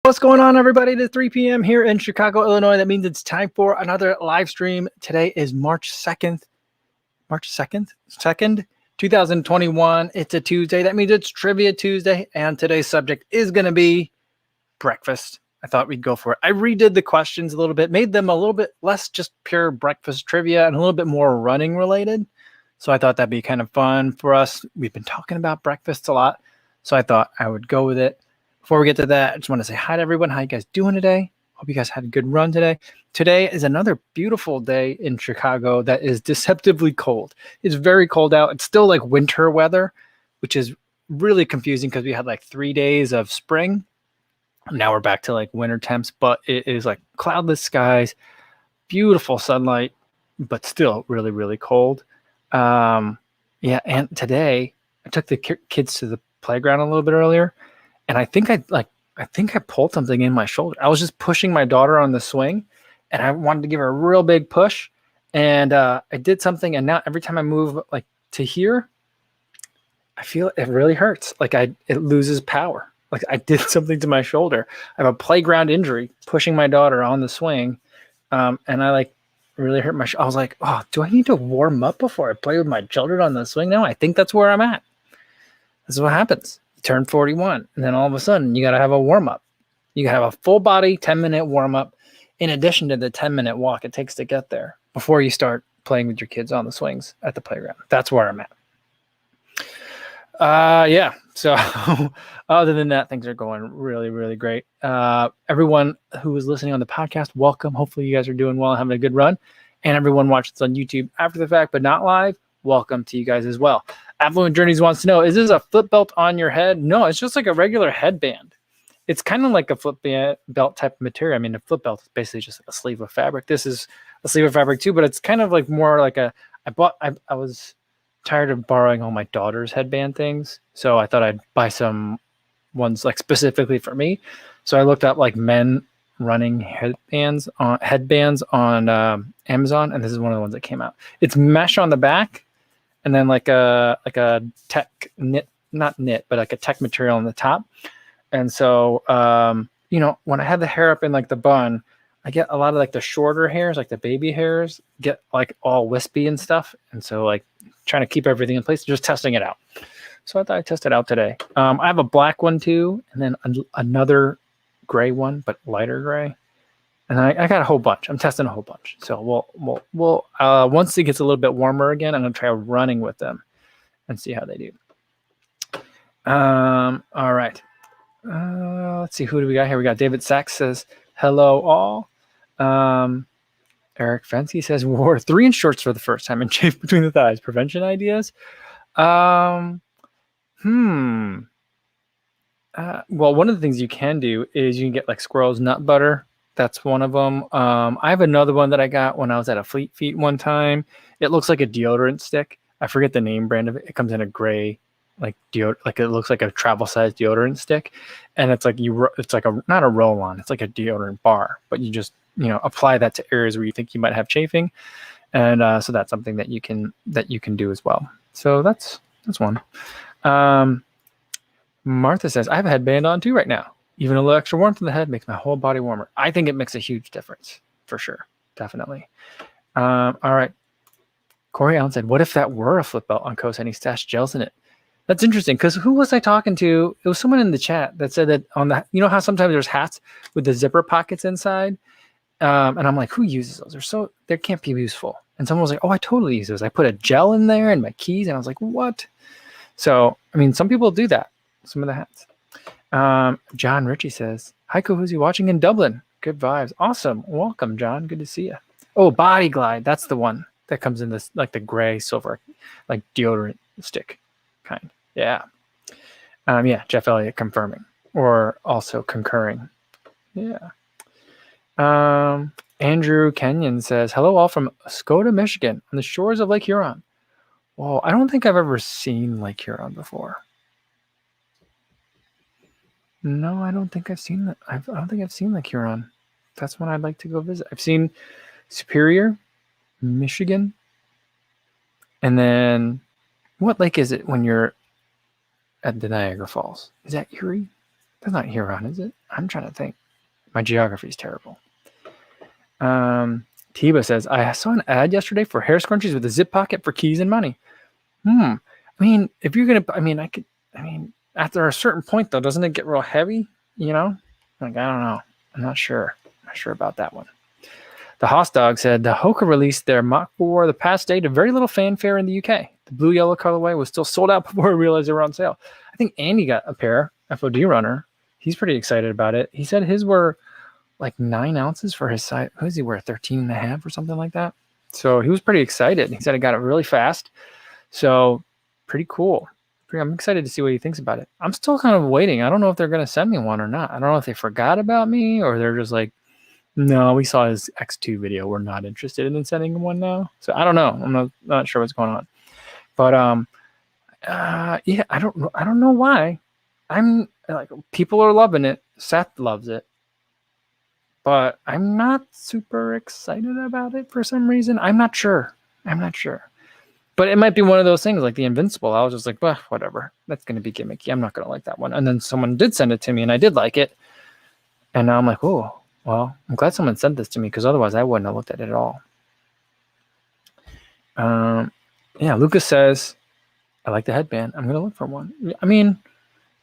What's going on, everybody? It is 3 p.m. here in Chicago, Illinois. That means it's time for another live stream. Today is March 2nd, 2021. It's a Tuesday. That means it's Trivia Tuesday, and today's subject is going to be breakfast. I thought we'd go for it. I redid the questions a little bit, made them a little bit less just pure breakfast trivia and a little bit more running related. So I thought that'd be kind of fun for us. We've been talking about breakfast a lot, so I thought I would go with it. Before we get to that, I just want to say hi to everyone. How you guys doing today? Hope you guys had a good run today. Today is another beautiful day in Chicago that is deceptively cold. It's very cold out. It's still like winter weather, which is really confusing because we had like 3 days of spring. Now we're back to like winter temps, but it is like cloudless skies, beautiful sunlight, but still really, really cold. Yeah, and today I took the kids to the playground a little bit earlier. And I think I pulled something in my shoulder. I was just pushing my daughter on the swing, and I wanted to give her a real big push. And I did something, and now every time I move like to here, I feel it really hurts. Like it loses power. Like I did something to my shoulder. I have a playground injury pushing my daughter on the swing, and I like really hurt my. I was like, oh, do I need to warm up before I play with my children on the swing? Now I think that's where I'm at. This is what happens. Turn 41, and then all of a sudden you got to have a warm-up. You got to have a full body 10-minute warm-up in addition to the 10-minute walk it takes to get there before you start playing with your kids on the swings at the playground. That's where I'm at. Yeah, so other than that, things are going really, really great. Everyone who is listening on the podcast, welcome. Hopefully you guys are doing well and having a good run. And everyone watching this on YouTube after the fact but not live, welcome to you guys as well. Affluent Journeys wants to know, is this a flip belt on your head? No, it's just like a regular headband. It's kind of like a flip belt type of material. I mean, a flip belt is basically just like a sleeve of fabric. This is a sleeve of fabric too, but it's kind of like more like I was tired of borrowing all my daughter's headband things. So I thought I'd buy some ones like specifically for me. So I looked up like men running headbands on Amazon, and this is one of the ones that came out. It's mesh on the back, and then like a tech knit, not knit, but like a tech material on the top. And so, when I had the hair up in like the bun, I get a lot of like the shorter hairs, like the baby hairs, get like all wispy and stuff. And so like trying to keep everything in place, just testing it out. So I thought I'd test it out today. I have a black one too, and then another gray one, but lighter gray. And I got a whole bunch. I'm testing a whole bunch. So we'll once it gets a little bit warmer again, I'm gonna try running with them and see how they do. All right. Let's see, who do we got here? We got David Sachs says, hello all. Eric Fancy says, wore 3-inch shorts for the first time and chafed between the thighs. Prevention ideas? Well, one of the things you can do is you can get like squirrel's nut butter. That's one of them. I have another one that I got when I was at a Fleet Feet one time. It looks like a deodorant stick. I forget the name brand of it. It comes in a gray, like it looks like a travel size deodorant stick, and it's like it's like not a roll on. It's like a deodorant bar, but you just apply that to areas where you think you might have chafing, and so that's something that you can do as well. So that's one. Martha says, I have a headband on too right now. Even a little extra warmth in the head makes my whole body warmer. I think it makes a huge difference, for sure. Definitely. All right. Corey Allen said, what if that were a flip belt on Coast and he stashed gels in it? That's interesting, because who was I talking to? It was someone in the chat that said that on the, how sometimes there's hats with the zipper pockets inside? And I'm like, who uses those? They can't be useful. And someone was like, oh, I totally use those. I put a gel in there and my keys. And I was like, what? So, I mean, some people do that. Some of the hats. John Ritchie says, hi, who's you watching in Dublin? Good vibes. Awesome. Welcome, John. Good to see you. Oh, Body Glide. That's the one that comes in this, like the gray silver, like deodorant stick kind. Yeah. Yeah. Jeff Elliott confirming or also concurring. Yeah. Andrew Kenyon says, hello all from Skoda, Michigan on the shores of Lake Huron. Whoa. I don't think I've ever seen Lake Huron before. No, I don't think I've seen that. I don't think I've seen Lake Huron. That's one I'd like to go visit. I've seen Superior, Michigan. And then what lake is it when you're at the Niagara Falls? Is that Erie? That's not Huron, is it? I'm trying to think. My geography is terrible. Tiba says, I saw an ad yesterday for hair scrunchies with a zip pocket for keys and money. I mean, if you're going to, after a certain point though, doesn't it get real heavy? You know, like, I don't know. I'm not sure. Not sure about that one. The Haas Dog said the Hoka released their Mach 4 the past day to very little fanfare in the UK. The blue-yellow colorway was still sold out before I realized they were on sale. I think Andy got a pair, FOD runner. He's pretty excited about it. He said his were like 9 ounces for his size. Who does he wear? 13 and a half or something like that. So he was pretty excited. He said he got it really fast. So pretty cool. I'm excited to see what he thinks about it. I'm still kind of waiting. I don't know if they're going to send me one or not. I don't know if they forgot about me or they're just like, no, we saw his X2 video. We're not interested in sending him one now. So I don't know. I'm not sure what's going on. But yeah, I don't know why. I'm like, people are loving it. Seth loves it. But I'm not super excited about it for some reason. I'm not sure. But it might be one of those things like the Invincible. I was just like, well, whatever. That's going to be gimmicky. I'm not going to like that one. And then someone did send it to me and I did like it. And now I'm like, oh, well, I'm glad someone sent this to me because otherwise I wouldn't have looked at it at all. Yeah, Lucas says, I like the headband. I'm going to look for one. I mean,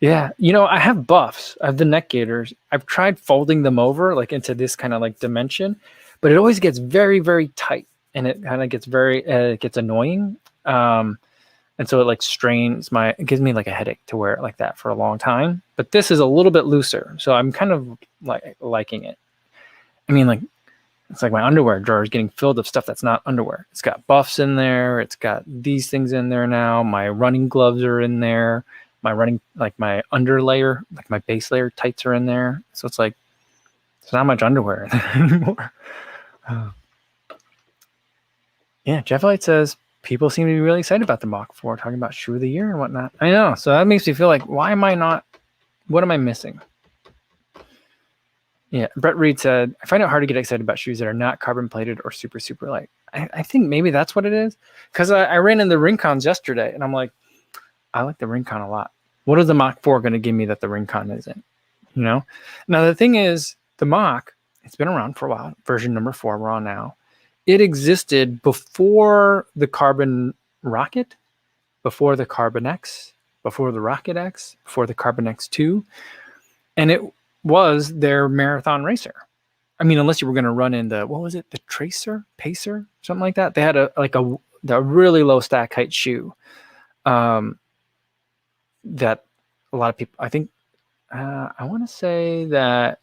yeah, I have buffs. I have the neck gaiters. I've tried folding them over like into this kind of like dimension, but it always gets very, very tight and it kind of gets it gets annoying. And so it like strains it gives me like a headache to wear it like that for a long time. But this is a little bit looser. So I'm kind of like liking it. I mean, like, it's like my underwear drawer is getting filled with stuff that's not underwear. It's got buffs in there. It's got these things in there now. My running gloves are in there. My under layer, like my base layer tights are in there. So it's like, there's not much underwear in there anymore. Yeah, Jeff Light says, people seem to be really excited about the Mach 4, talking about shoe of the year and whatnot. I know. So that makes me feel like, what am I missing? Yeah, Brett Reed said, I find it hard to get excited about shoes that are not carbon plated or super, super light. I think maybe that's what it is. Because I ran in the Rincons yesterday and I'm like, I like the Rincon a lot. What is the Mach 4 going to give me that the Rincon isn't? Now the thing is, the Mach, it's been around for a while. Version number 4 we're on now. It existed before the Carbon Rocket, before the Carbon X, before the Rocket X, before the Carbon X2. And it was their marathon racer. I mean, unless you were going to run in what was it? The Pacer, something like that. They had a really low stack height shoe. That a lot of people, I think, I want to say that,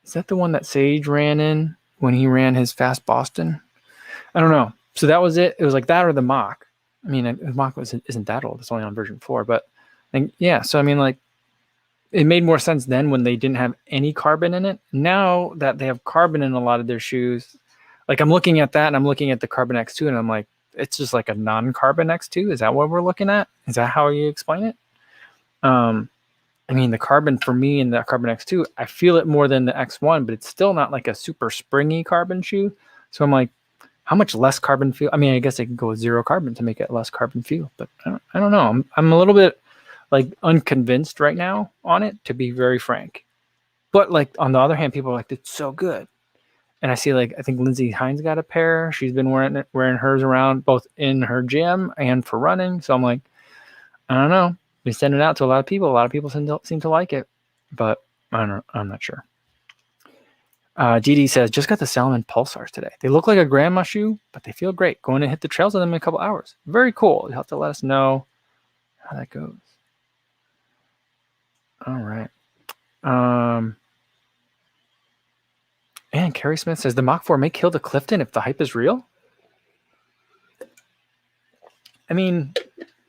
is that the one that Sage ran in when he ran his Fast Boston? I don't know. So that was it. It was like that or the Mach. I mean, the Mach isn't that old. It's only on version 4. But yeah, so I mean, like, it made more sense then when they didn't have any carbon in it. Now that they have carbon in a lot of their shoes, like I'm looking at that and I'm looking at the Carbon X2 and I'm like, it's just like a non-carbon X2. Is that what we're looking at? Is that how you explain it? I mean, the carbon for me in the Carbon X2, I feel it more than the X1, but it's still not like a super springy carbon shoe. So I'm like, how much less carbon feel? I mean, I guess they can go with 0 carbon to make it less carbon feel, but I don't know. I'm a little bit like unconvinced right now on it, to be very frank. But like on the other hand, people are like, it's so good. And I see like, I think Lindsay Hines got a pair. She's been wearing hers around both in her gym and for running. So I'm like, I don't know. We send it out to a lot of people. A lot of people seem to like it, but I don't know. I'm not sure. GD says, just got the Salomon Pulsars today. They look like a grandma shoe, but they feel great. Going to hit the trails with them in a couple hours. Very cool. You'll have to let us know how that goes. All right. And Carrie Smith says, the Mach 4 may kill the Clifton if the hype is real. I mean,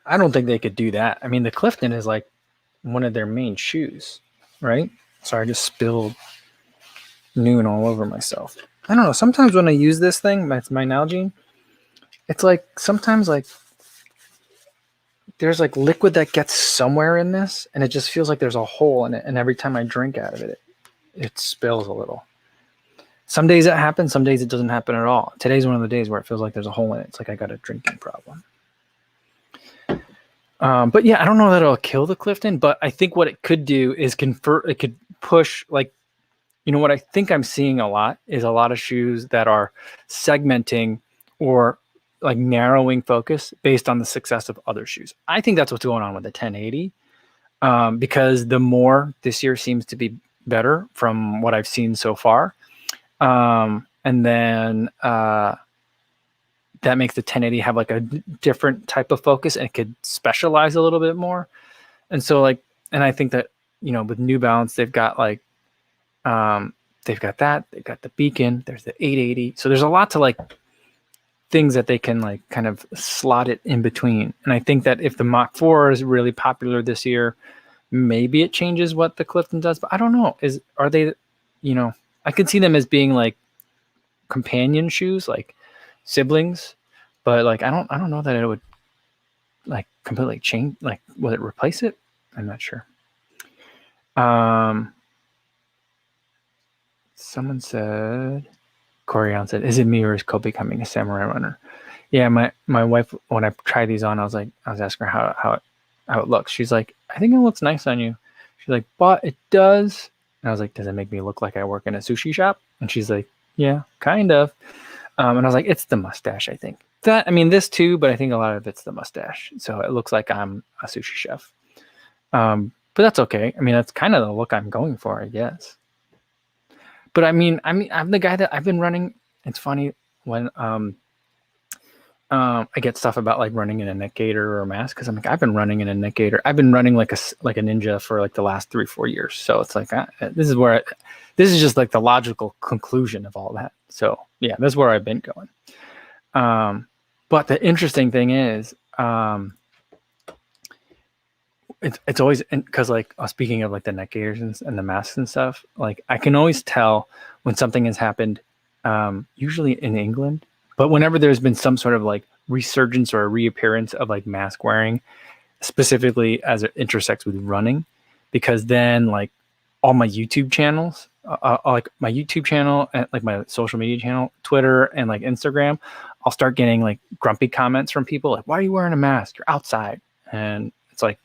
I don't think they could do that. I mean, the Clifton is like one of their main shoes, right? Sorry, I just spilled Noon all over myself. I don't know. Sometimes when I use this thing, that's my Nalgene, it's like sometimes like there's like liquid that gets somewhere in this and it just feels like there's a hole in it. And every time I drink out of it, it spills a little. Some days it happens. Some days it doesn't happen at all. Today's one of the days where it feels like there's a hole in it. It's like I got a drinking problem. But yeah, I don't know that it'll kill the Clifton, but I think what it could do is convert. It could push, like, what I think I'm seeing a lot is a lot of shoes that are segmenting or like narrowing focus based on the success of other shoes. I think that's what's going on with the 1080, because the more this year seems to be better from what I've seen so far. And then that makes the 1080 have like a different type of focus, and it could specialize a little bit more. And so like, and I think that, with New Balance, they've got like, they've got the beacon, there's the 880. So there's a lot to like things that they can like kind of slot it in between. And I think that if the Mach 4 is really popular this year, maybe it changes what the Clifton does, but I don't know. Are they, I could see them as being like companion shoes, like siblings, but like I don't know that it would like completely change. Like, will it replace it? I'm not sure. Someone said, Corian said, "Is it me or is Cole becoming a samurai runner?" Yeah, my wife, when I tried these on, I was asking her how it looks. She's like, "I think it looks nice on you." She's like, "But it does." And I was like, "Does it make me look like I work in a sushi shop?" And she's like, "Yeah, kind of." And I was like, "It's the mustache, I think." This too, but I think a lot of it's the mustache. So it looks like I'm a sushi chef. But that's okay. That's kind of the look I'm going for, I guess. But I'm the guy that I've been running. It's funny when I get stuff about like running in a neck gaiter or a mask, because I'm like, I've been running in a neck gaiter. I've been running like a ninja for like the last 3-4 years. So it's like this is just like the logical conclusion of all that. So yeah, that's where I've been going. But the interesting thing is, it's always, because like speaking of like the neck gaiters and the masks and stuff, like I can always tell when something has happened, usually in England, but whenever there's been some sort of like resurgence or a reappearance of like mask wearing, specifically as it intersects with running, because then like all my YouTube channels, like my YouTube channel and like my social media channel, Twitter and like Instagram, I'll start getting like grumpy comments from people like, "Why are you wearing a mask? You're outside." And it's like,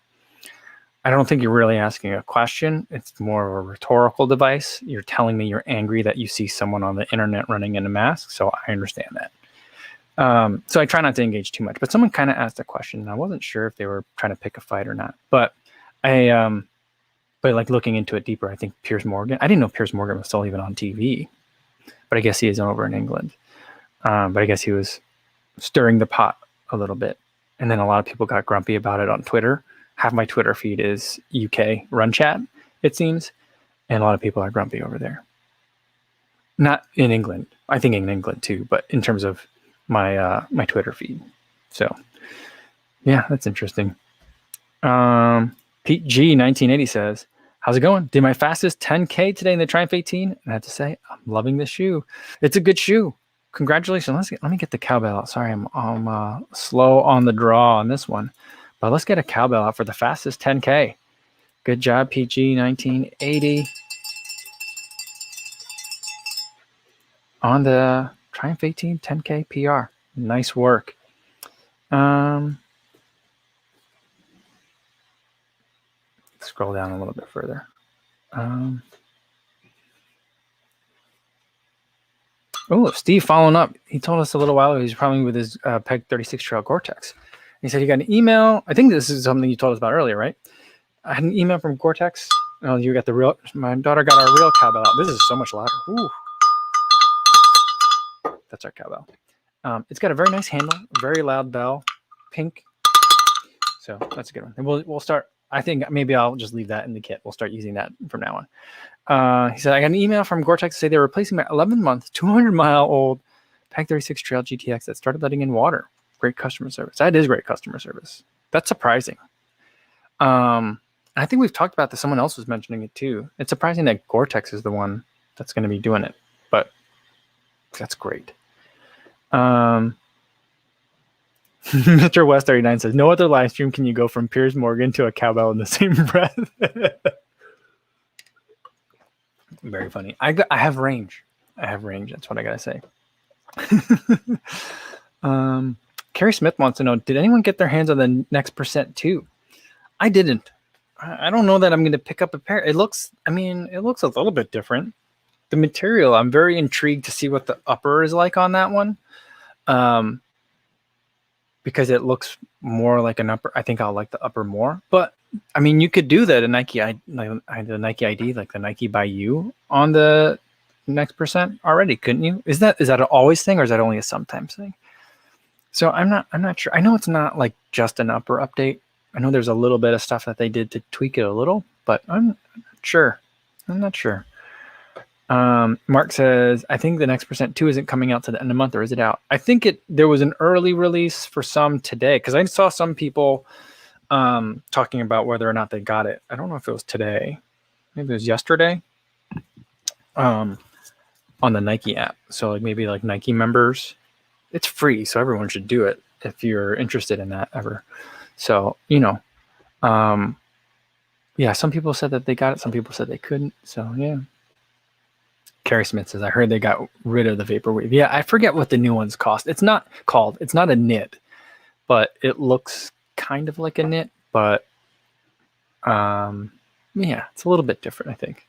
I don't think you're really asking a question. It's more of a rhetorical device. You're telling me you're angry that you see someone on the internet running in a mask. So I understand that. So I try not to engage too much, but someone kind of asked a question and I wasn't sure if they were trying to pick a fight or not, but but like looking into it deeper, I think Piers Morgan, I didn't know Piers Morgan was still even on TV, but I guess he is over in England. But I guess he was stirring the pot a little bit. And then a lot of people got grumpy about it on Twitter. Half my Twitter feed is UK run chat, it seems. And a lot of people are grumpy over there. Not in England. I think in England too, but in terms of my my Twitter feed. So yeah, that's interesting. Pete G 1980 says, "How's it going? Did my fastest 10K today in the Triumph 18. And I have to say, I'm loving this shoe. It's a good shoe. Congratulations. Let me get the cowbell out. Sorry, I'm slow on the draw on this one. But let's get a cowbell out for the fastest 10K. Good job, PG 1980. On the Triumph 18 10K PR. Nice work. Scroll down a little bit further. Oh, Steve following up. He told us a little while ago he's probably with his Peg 36 Trail Gore-Tex. He said he got an email. I think this is something you told us about earlier, right? I had an email from Gore-Tex. Oh, you got the real. My daughter got our real cowbell out. This is so much louder. Ooh. That's our cowbell. It's got a very nice handle, very loud bell, pink. So that's a good one. And we'll start. I think maybe I'll just leave that in the kit. We'll start using that from now on. He said, I got an email from Gore-Tex to say they're replacing my 11-month, 200-mile-old Peg 36 Trail GTX that started letting in water. Great customer service. That is great customer service. That's surprising. I think we've talked about this. Someone else was mentioning it too. It's surprising that Gore-Tex is the one that's going to be doing it, but that's great. Mr. West 39 says, no other live stream can you go from Piers Morgan to a cowbell in the same breath. Very funny. I have range. I have range. That's what I gotta say. Carrie Smith wants to know, did anyone get their hands on the Next Percent 2? I didn't. I don't know that I'm going to pick up a pair. It looks a little bit different. The material, I'm very intrigued to see what the upper is like on that one. Because it looks more like an upper. I think I'll like the upper more. But I mean, you could do that the Nike ID, like the Nike by You on the Next Percent already, couldn't you? Is that an always thing, or is that only a sometimes thing? So I'm not sure. I know it's not like just an upper update. I know there's a little bit of stuff that they did to tweak it a little, but I'm not sure. I'm not sure. Mark says, I think the Next Percent 2 isn't coming out to the end of the month, or is it out? I think there was an early release for some today, because I saw some people talking about whether or not they got it. I don't know if it was today. Maybe it was yesterday on the Nike app. So like maybe like Nike members. It's free, so everyone should do it if you're interested in that ever. So, yeah, some people said that they got it. Some people said they couldn't. So, yeah. Carrie Smith says, I heard they got rid of the Vaporwave. Yeah, I forget what the new ones cost. It's not a knit, but it looks kind of like a knit. But, yeah, it's a little bit different, I think.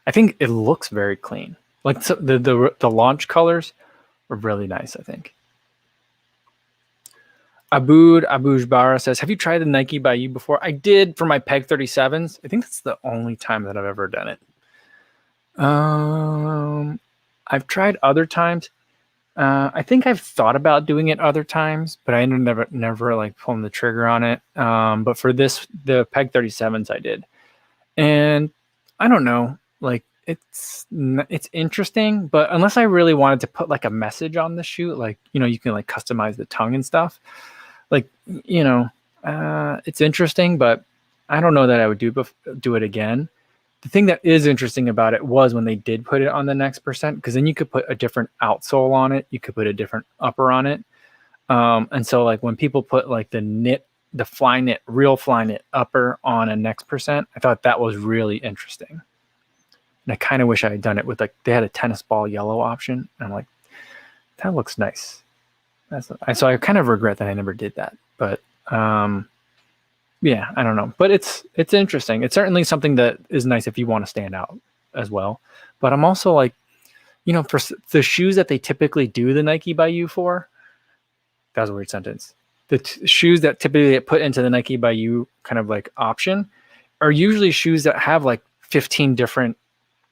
I think it looks very clean. Like so the launch colors are really nice, I think. Abujbara says, have you tried the Nike by You before? I did for my Peg 37s. I think that's the only time that I've ever done it. I've tried other times. I think I've thought about doing it other times, but I never like pulling the trigger on it. But for the Peg 37s I did. And I don't know, like it's interesting, but unless I really wanted to put like a message on the shoe, like, you can like customize the tongue and stuff. Like, it's interesting, but I don't know that I would do it again. The thing that is interesting about it was when they did put it on the Next Percent, because then you could put a different outsole on it. You could put a different upper on it. And so like when people put like the fly knit, real fly knit upper on a Next Percent, I thought that was really interesting. And I kind of wish I had done it with like, they had a tennis ball yellow option. And I'm like, that looks nice. So I kind of regret that I never did that. But yeah, I don't know. But it's interesting. It's certainly something that is nice if you want to stand out as well. But I'm also like, for the shoes that they typically do the Nike by You for, that was a weird sentence. The shoes that typically get put into the Nike by You kind of like option are usually shoes that have like 15 different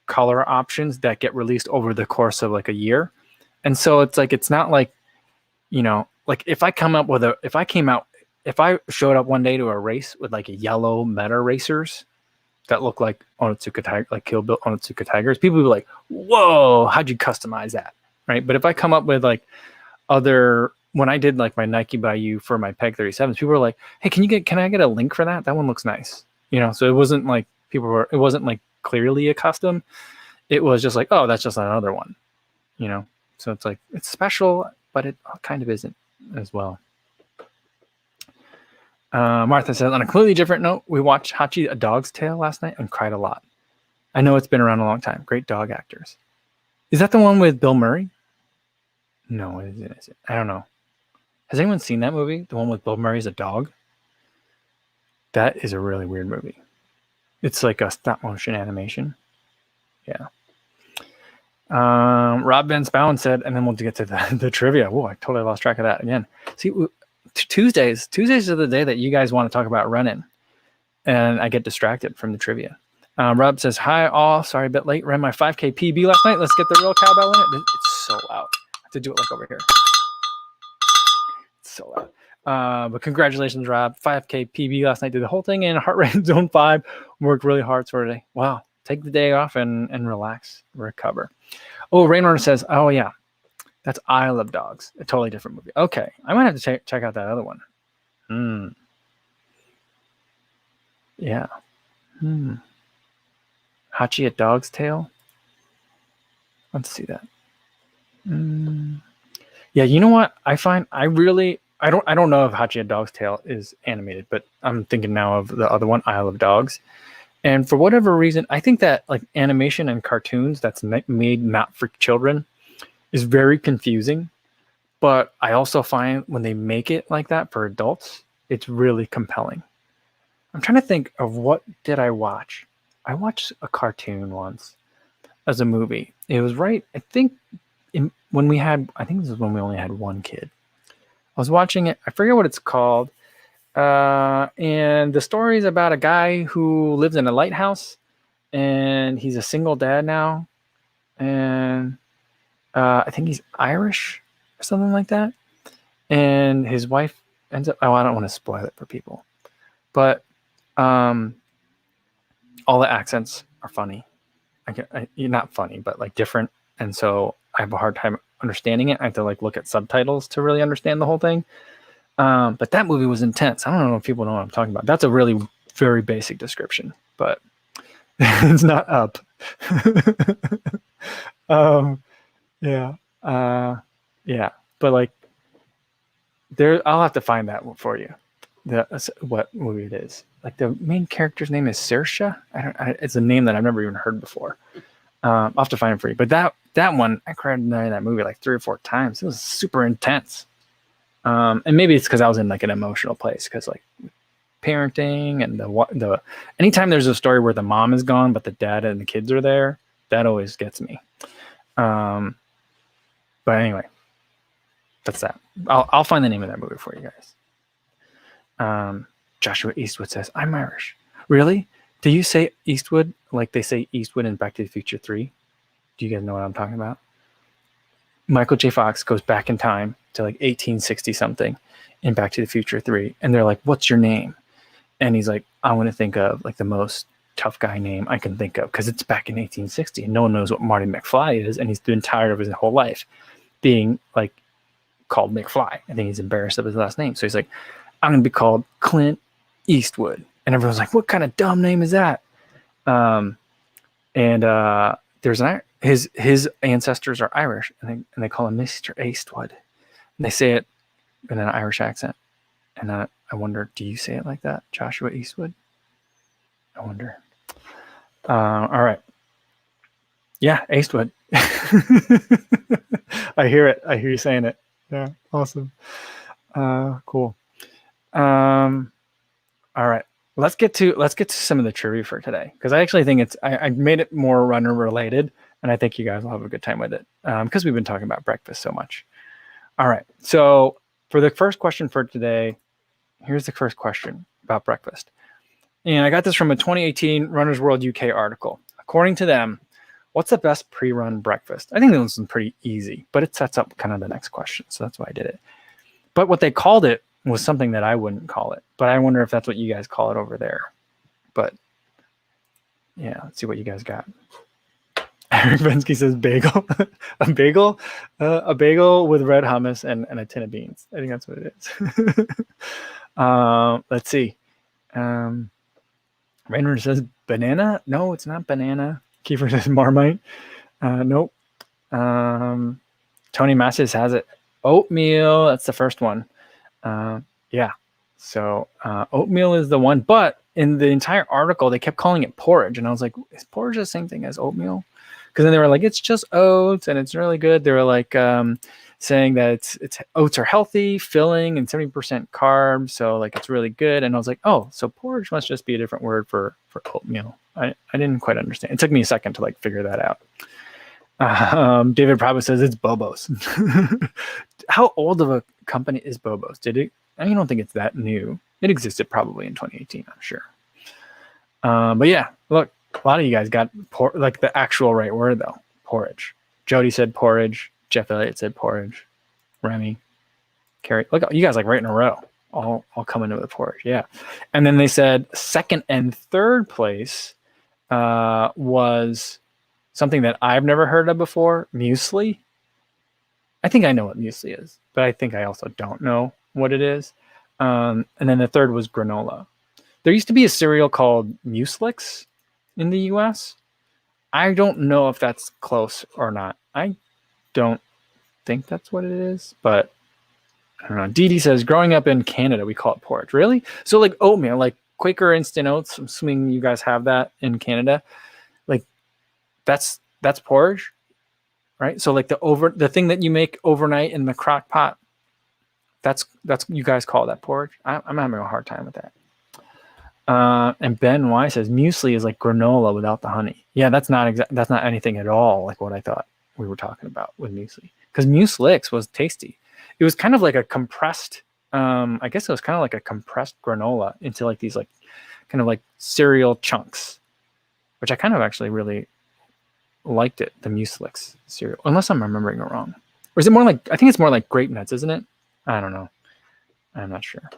color options that get released over the course of like a year. And so it's like, it's not like, like if I showed up one day to a race with like a yellow Meta racers that look like Onitsuka Tiger, like Kill Bill Onitsuka Tigers, people would be like, whoa, how'd you customize that? Right. But if I come up with like when I did like my Nike by You for my Peg 37s, people were like, hey, can I get a link for that? That one looks nice. So it wasn't like it wasn't like clearly a custom. It was just like, oh, that's just another one, so it's like, it's special, but it kind of isn't as well. Martha says, on a completely different note, we watched Hachi, A Dog's Tale last night and cried a lot. I know it's been around a long time. Great dog actors. Is that the one with Bill Murray? No, it isn't. I don't know. Has anyone seen that movie? The one with Bill Murray as a dog? That is a really weird movie. It's like a stop motion animation. Yeah. Rob Van Spowen said, and then we'll get to the trivia. Whoa, I totally lost track of that again. See, Tuesdays are the day that you guys want to talk about running, and I get distracted from the trivia. Rob says, hi all, sorry a bit late, ran my 5K PB last night. Let's get the real cowbell in it. It's so loud. I have to do it like over here. It's so loud. But congratulations, Rob. 5K PB last night. Did the whole thing in heart rate zone 5. Worked really hard for today. Wow. Take the day off and relax, recover. Oh, Raynor says, oh yeah, that's Isle of Dogs, a totally different movie. Okay, I might have to check out that other one. Yeah. Hachi, A Dog's Tale. Let's see that. Yeah, you know what? I don't know if Hachi, A Dog's Tale is animated, but I'm thinking now of the other one, Isle of Dogs. And for whatever reason, I think that like animation and cartoons that's made not for children is very confusing, But I also find when they make it like that for adults, it's really compelling. I'm trying to think of what did I watch. I watched a cartoon once as a movie. It was right, I think, when we had, I think this is when we only had one kid. I was watching it. I forget what it's called. And the story is about a guy who lives in a lighthouse, and he's a single dad now. And I think he's Irish or something like that. And his wife ends up, oh, I don't want to spoil it for people, but all the accents are funny. Not funny, but like different. And so I have a hard time understanding it. I have to like look at subtitles to really understand the whole thing. But that movie was intense. I don't know if people know what I'm talking about. That's a really very basic description, but it's not up. Yeah. Yeah. But like I'll have to find that for you. What movie it is. Like the main character's name is Saoirse. It's a name that I've never even heard before. I'll have to find it for you. But that one, I cried in that movie like 3 or 4 times. It was super intense. And maybe it's because I was in like an emotional place, because like parenting and the anytime there's a story where the mom is gone but the dad and the kids are there, that always gets me. But anyway, that's that. I'll find the name of that movie for you guys. Joshua Eastwood says, I'm Irish. Really? Do you say Eastwood like they say Eastwood in Back to the Future 3? Do you guys know what I'm talking about? Michael J. Fox goes back in time to like 1860 something in Back to the Future 3. And they're like, what's your name? And he's like, I want to think of like the most tough guy name I can think of, because it's back in 1860 and no one knows what Marty McFly is. And he's been tired of his whole life being like called McFly. I think he's embarrassed of his last name. So he's like, I'm going to be called Clint Eastwood. And everyone's like, what kind of dumb name is that? There's his ancestors are Irish, and they call him Mr. Eastwood. And they say it in an Irish accent. And I wonder, do you say it like that, Joshua Eastwood? I wonder. All right. Yeah, Eastwood. I hear it. I hear you saying it. Yeah, awesome. Cool. All right. Let's get to some of the trivia for today, because I actually think I made it more runner related, and I think you guys will have a good time with it, because we've been talking about breakfast so much. All right. So for the first question for today, here's the first question about breakfast. And I got this from a 2018 Runner's World UK article. According to them, what's the best pre-run breakfast? I think this one's pretty easy, but it sets up kind of the next question. So that's why I did it. But what they called it was something that I wouldn't call it. But I wonder if that's what you guys call it over there. But yeah, let's see what you guys got. Eric Bensky says bagel. A bagel? A bagel with red hummus and a tin of beans. I think that's what it is. Let's see. Raynard says banana. No, it's not banana. Kiefer says Marmite. Nope. Tony Masses has it. Oatmeal. That's the first one. Yeah. So oatmeal is the one. But in the entire article, they kept calling it porridge. And I was like, is porridge the same thing as oatmeal? Because then they were like, it's just oats and it's really good. They were like saying that it's oats are healthy, filling, and 70% carbs. So like it's really good. And I was like, oh, so porridge must just be a different word for oatmeal. I didn't quite understand. It took me a second to like figure that out. David probably says it's Bobo's. How old of a company is Bobo's? Did it? I don't think it's that new. It existed probably in 2018, I'm sure. But yeah, look, a lot of you guys got like the actual right word though. Porridge. Jody said porridge. Jeff Elliott said porridge. Remy, Carrie. Look, you guys like right in a row. All coming to the porridge. Yeah. And then they said second and third place was something that I've never heard of before. Muesli. I think I know what muesli is, but I think I also don't know what it is. And then the third was granola. There used to be a cereal called Mueslix in the US. I don't know if that's close or not. I don't think that's what it is, but I don't know. Dee Dee says, growing up in Canada, we call it porridge. Really? So like oatmeal, like Quaker Instant Oats, I'm assuming you guys have that in Canada. Like that's porridge? right? So like the thing that you make overnight in the crock pot, that's you guys call that porridge. I'm having a hard time with that. And Ben Y says muesli is like granola without the honey. Yeah, that's not anything at all like what I thought we were talking about with muesli. Because Mueslix was tasty. It was kind of like a compressed, I guess it was kind of like a compressed granola into like these like kind of like cereal chunks, which I kind of actually really liked it, the Mueslix cereal, unless I'm remembering it wrong. Or is it more like, I think it's more like grape nuts, isn't it? I don't know. I'm not sure.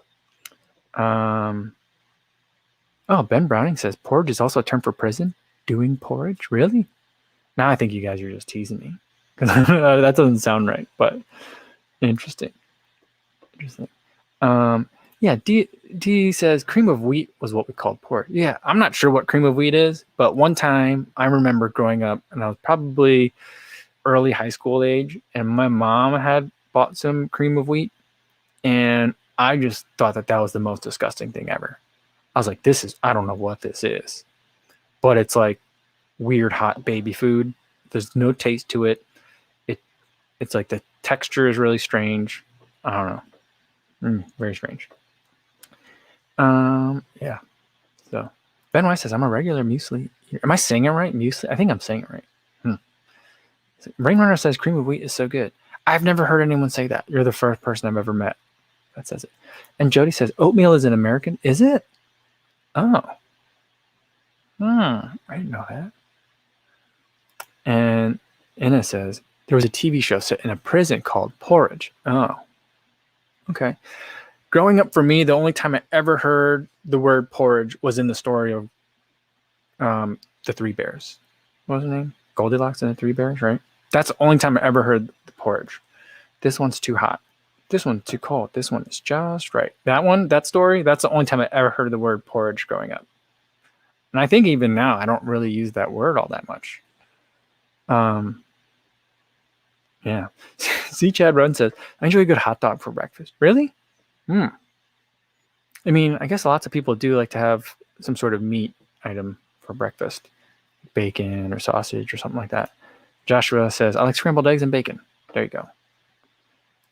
Oh, Ben Browning says porridge is also a term for prison. Doing porridge? Really? Now I think you guys are just teasing me. Because that doesn't sound right, but interesting. Yeah, D says cream of wheat was what we called porridge. Yeah, I'm not sure what cream of wheat is, but one time I remember growing up, and I was probably early high school age, and my mom had bought some cream of wheat, and I just thought that was the most disgusting thing ever. I was like, I don't know what this is, but it's like weird hot baby food. There's no taste to it. It's like the texture is really strange. I don't know. Very strange. Yeah. So Ben Weiss says, I'm a regular muesli. Am I saying it right? Muesli? I think I'm saying it right. Rainrunner says cream of wheat is so good. I've never heard anyone say that. You're the first person I've ever met that says it. And Jody says, oatmeal is an American. Is it? Oh. I didn't know that. And Inna says, there was a TV show set in a prison called Porridge. Oh. Okay. Growing up for me, the only time I ever heard the word porridge was in the story of the Three Bears. What was her name? Goldilocks and the Three Bears, right? That's the only time I ever heard the porridge. This one's too hot. This one's too cold. This one is just right. That story, that's the only time I ever heard the word porridge growing up. And I think even now, I don't really use that word all that much. Yeah. See, Chad Run says, I enjoy a good hot dog for breakfast. Really? I mean, I guess lots of people do like to have some sort of meat item for breakfast. Bacon or sausage or something like that. Joshua says, I like scrambled eggs and bacon. There you go.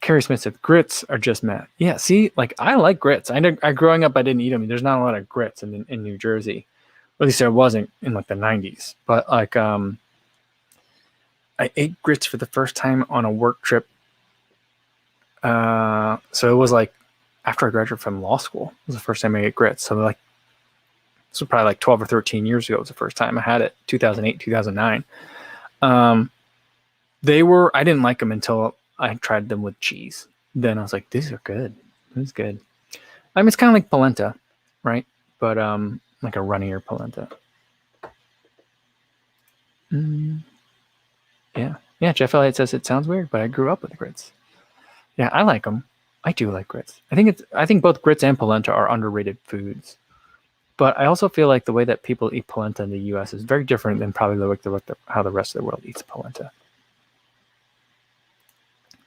Carrie Smith said, grits are just meh. Yeah, see, like I like grits. I growing up, I didn't eat them. There's not a lot of grits in New Jersey. Or at least there wasn't in like the 90s. But like, I ate grits for the first time on a work trip. So it was like after I graduated from law school. It was the first time I ate grits. So like, this was probably like 12 or 13 years ago. It was the first time I had it, 2008, 2009. I didn't like them until I tried them with cheese. Then I was like, these are good. This is good. I mean, it's kind of like polenta, right? But like a runnier polenta. Yeah. Jeff Elliott says it sounds weird, but I grew up with grits. Yeah, I like them. I do like grits. I think both grits and polenta are underrated foods. But I also feel like the way that people eat polenta in the U.S. is very different than probably how the rest of the world eats polenta.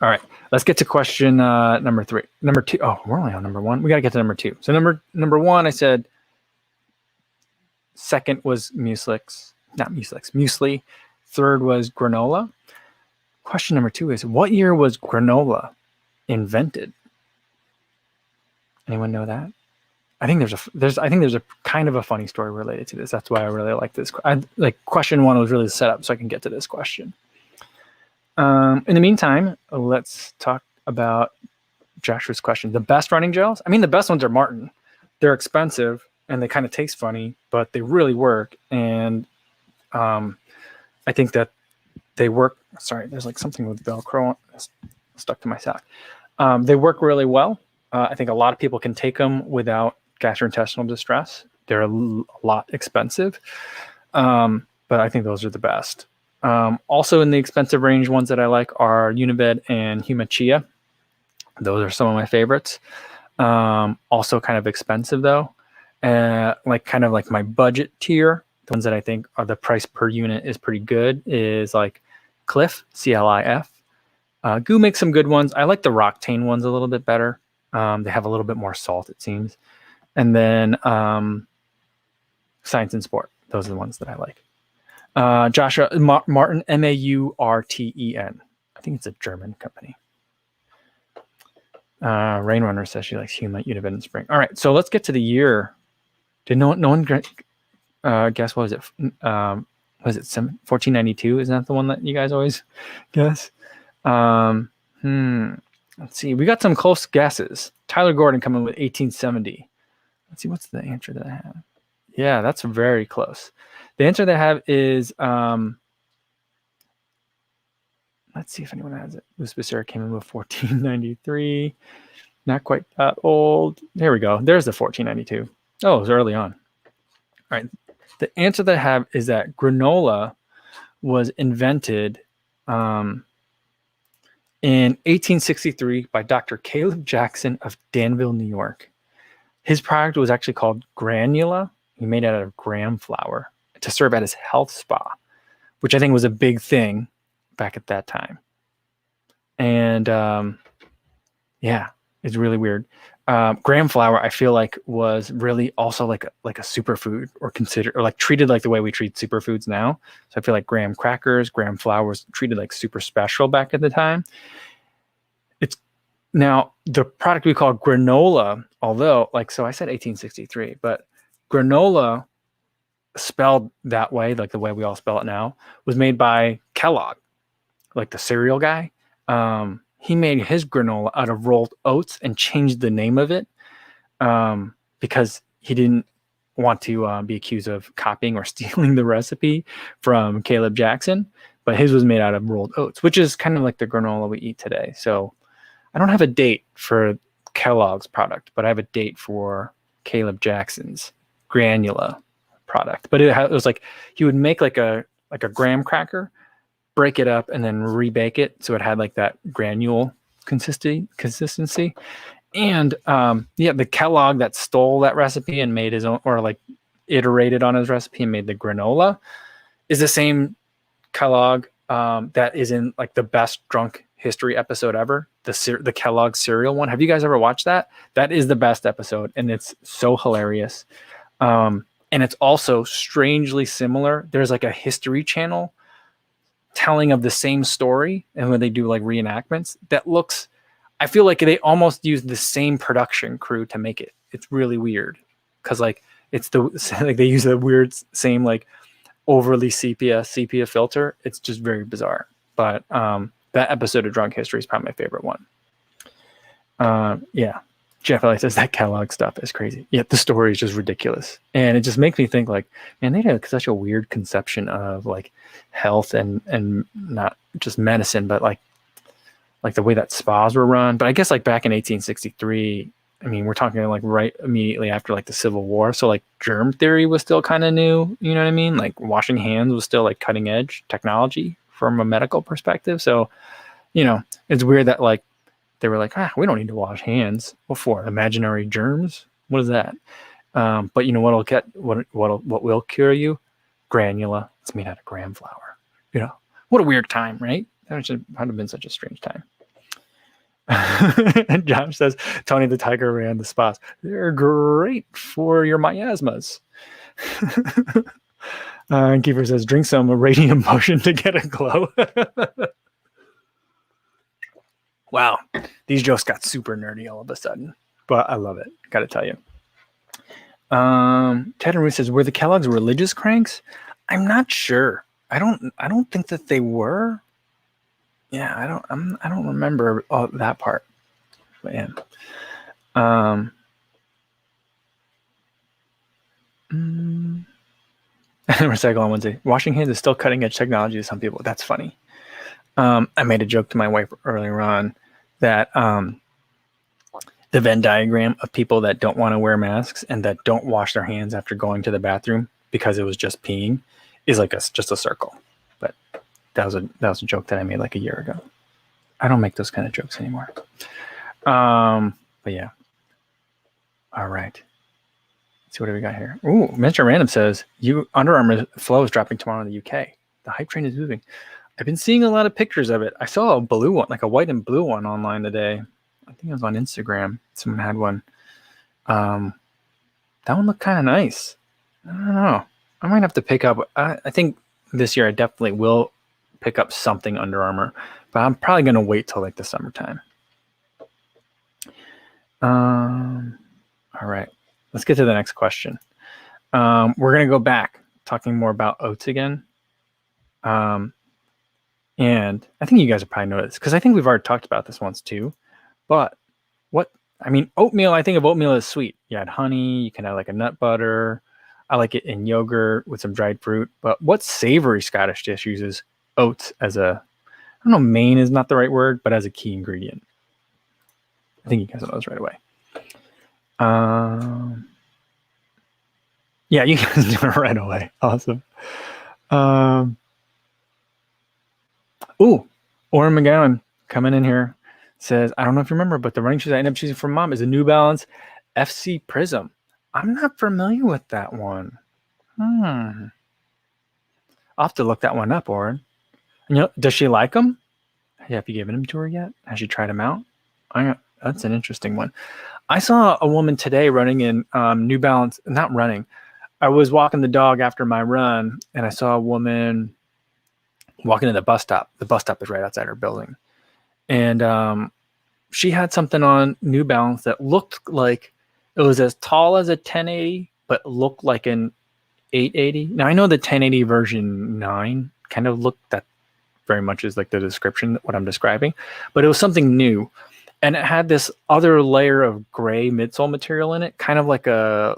All right, let's get to question number 3. Number 2. Oh, we're only on number 1. We got to get to number 2. So number 1, I said second was muesli. Third was granola. Question number 2 is, what year was granola invented? Anyone know that? I think there's a kind of a funny story related to this. That's why I really like this. Question 1 was really set up so I can get to this question. In the meantime, let's talk about Joshua's question. The best running gels? I mean, the best ones are Martin. They're expensive and they kind of taste funny, but they really work. And I think that they work. Sorry, there's like something with Velcro stuck to my sock. They work really well. I think a lot of people can take them without gastrointestinal distress. They're a lot expensive, but I think those are the best. Also in the expensive range, ones that I like are Unibed and Humachia. Those are some of my favorites. Also kind of expensive though. Kind of like my budget tier, the ones that I think are the price per unit is pretty good is like Cliff, CLIF. Goo makes some good ones. I like the Roctane ones a little bit better. They have a little bit more salt, it seems. And then Science and Sport. Those are the ones that I like. Joshua Martin, Maurten. I think it's a German company. Rainrunner says she likes Huma Univet in spring. All right, so let's get to the year. Did no one guess? What was it? Was it 1492? Isn't that the one that you guys always guess? Let's see. We got some close guesses. Tyler Gordon coming with 1870. Let's see. What's the answer that I have? Yeah, that's very close. The answer that I have is let's see if anyone has it. Louis Becerra came in with 1493. Not quite that old. There we go. There's the 1492. Oh, it was early on. All right. The answer that I have is that granola was invented in 1863 by Dr. Caleb Jackson of Danville, New York. His product was actually called granula. He made it out of gram flour to serve at his health spa, which I think was a big thing back at that time. And yeah, it's really weird. Gram flour, I feel like, was really also like a superfood, or considered, or like treated like the way we treat superfoods now. So I feel like graham crackers, gram flour was treated like super special back at the time. It's now the product we call granola, although so I said 1863, but granola, spelled that way, like the way we all spell it now, was made by Kellogg, like the cereal guy. He made his granola out of rolled oats and changed the name of it because he didn't want to be accused of copying or stealing the recipe from Caleb Jackson. But his was made out of rolled oats, which is kind of like the granola we eat today. So I don't have a date for Kellogg's product, but I have a date for Caleb Jackson's granula product. But it was like he would make like a graham cracker, break it up, and then rebake it so it had like that granule consistency. And the Kellogg that stole that recipe and made his own, or like iterated on his recipe and made the granola, is the same Kellogg that is in like the best drunk history episode ever, the Kellogg cereal one. Have you guys ever watched that? That is the best episode, and it's so hilarious. And it's also strangely similar. There's like a History Channel telling of the same story, and when they do like reenactments, that looks, I feel like they almost use the same production crew to make it. It's really weird because like it's like they use the weird same like overly sepia filter. It's just very bizarre. But that episode of Drunk History is probably my favorite one. Yeah. Jeff Elliott says that Kellogg stuff is crazy. Yeah, the story is just ridiculous. And it just makes me think like, man, they had such a weird conception of like health and not just medicine, but like the way that spas were run. But I guess like back in 1863, I mean, we're talking like right immediately after like the Civil War. So like germ theory was still kind of new. You know what I mean? Like washing hands was still like cutting edge technology from a medical perspective. So, you know, it's weird that like, they were like, we don't need to wash hands. What for? Imaginary germs? What is that? But you know what will cure you? Granula. It's made out of gram flour. You know, what a weird time, right? That should have been such a strange time. And Josh says, Tony the Tiger ran the spas. They're great for your miasmas. And Kiefer says, drink some radium potion to get a glow. Wow, these jokes got super nerdy all of a sudden, but I love it. Got to tell you. Ted and Ruth says, "Were the Kellogg's religious cranks?" I'm not sure. I don't think that they were. Yeah, I don't remember that part. But yeah. Recycle on Wednesday. Washing hands is still cutting edge technology to some people. That's funny. I made a joke to my wife earlier on that the Venn diagram of people that don't want to wear masks and that don't wash their hands after going to the bathroom because it was just peeing is like just a circle. But that was a joke that I made like a year ago. I don't make those kind of jokes anymore. But yeah. All right. Let's see what do we got here. Ooh, Mr. Random says Under Armour Flow is dropping tomorrow in the UK. The hype train is moving. I've been seeing a lot of pictures of it. I saw a blue one, like a white and blue one online today. I think it was on Instagram. Someone had one. That one looked kind of nice. I don't know. I might have to pick up. I think this year I definitely will pick up something Under Armour, but I'm probably going to wait till like the summertime. All right, let's get to the next question. We're going to go back talking more about oats again. And I think you guys have probably noticed, because I think we've already talked about this once too, but oatmeal, I think of oatmeal as sweet. You add honey, you can add like a nut butter. I like it in yogurt with some dried fruit. But what savory Scottish dish uses oats as I don't know, main is not the right word, but as a key ingredient? I think you guys know this right away. Yeah, you guys do it right away. Awesome. Oren McGowan coming in here says, I don't know if you remember, but the running shoes I ended up choosing for mom is a New Balance FC Prism. I'm not familiar with that one. I'll have to look that one up, Oren. And does she like them? Have you given them to her yet? Has she tried them out? That's an interesting one. I saw a woman today running in New Balance, not running. I was walking the dog after my run, and I saw a woman walking to the bus stop. The bus stop is right outside her building. And she had something on New Balance that looked like it was as tall as a 1080, but looked like an 880. Now, I know the 1080 version 9 kind of looked that very much as like the description, what I'm describing, but it was something new. And it had this other layer of gray midsole material in it, kind of like a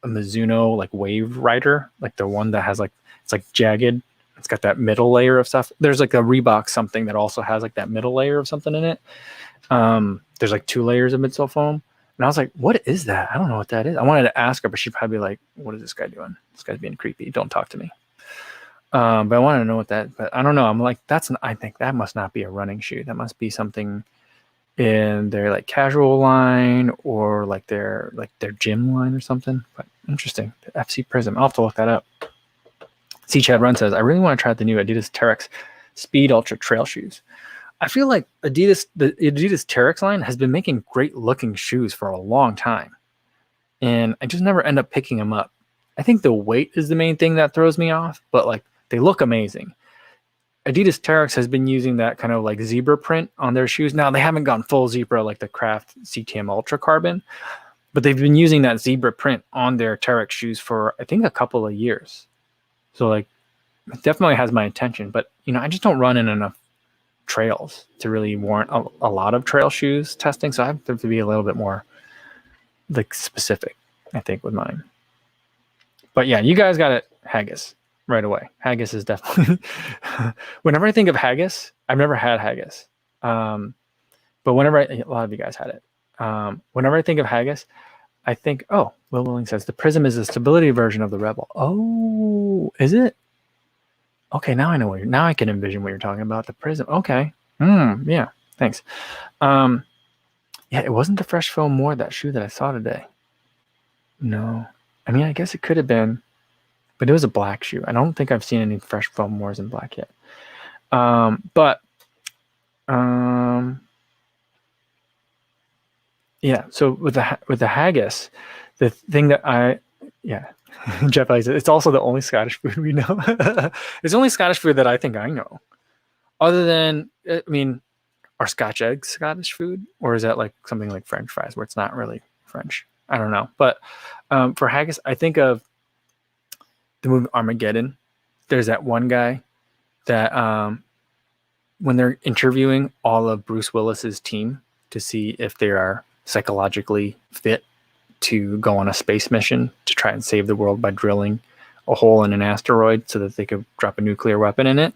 Mizuno like Wave Rider, like the one that has like, it's like jagged. It's got that middle layer of stuff. There's like a Reebok something that also has like that middle layer of something in it. There's like 2 layers of midsole foam. And I was like, what is that? I don't know what that is. I wanted to ask her, but she'd probably be like, what is this guy doing? This guy's being creepy. Don't talk to me. But I wanted to know what that, but I don't know. I'm like, I think that must not be a running shoe. That must be something in their like casual line or like their gym line or something. But interesting. The FC Prism. I'll have to look that up. C Chad Run says, I really want to try out the new Adidas Terex Speed Ultra trail shoes. I feel like the Adidas Terex line has been making great looking shoes for a long time, and I just never end up picking them up. I think the weight is the main thing that throws me off, but like they look amazing. Adidas Terex has been using that kind of like zebra print on their shoes. Now they haven't gone full zebra like the Craft CTM Ultra Carbon, but they've been using that zebra print on their Terex shoes for I think a couple of years. So like it definitely has my attention, but I just don't run in enough trails to really warrant a lot of trail shoes testing. So I have to be a little bit more like specific, I think, with mine. But yeah, you guys got it. Haggis right away. Haggis is definitely, whenever I think of haggis, I've never had haggis. But whenever a lot of you guys had it. Whenever I think of haggis, I think, Will Willing says the Prism is a stability version of the Rebel. Oh, is it? Okay, now I know now I can envision what you're talking about. The Prism. Okay. Yeah. Thanks. Yeah, it wasn't the Fresh Foam More, that shoe that I saw today. No. I mean, I guess it could have been, but it was a black shoe. I don't think I've seen any Fresh Foam Mores in black yet. Yeah. So with the haggis, the thing that Jeff likes it. It's also the only Scottish food we know. It's the only Scottish food that I think I know. Other than, are Scotch eggs Scottish food? Or is that like something like French fries where it's not really French? I don't know. But for haggis, I think of the movie Armageddon. There's that one guy that when they're interviewing all of Bruce Willis's team to see if they are psychologically fit to go on a space mission to try and save the world by drilling a hole in an asteroid so that they could drop a nuclear weapon in it.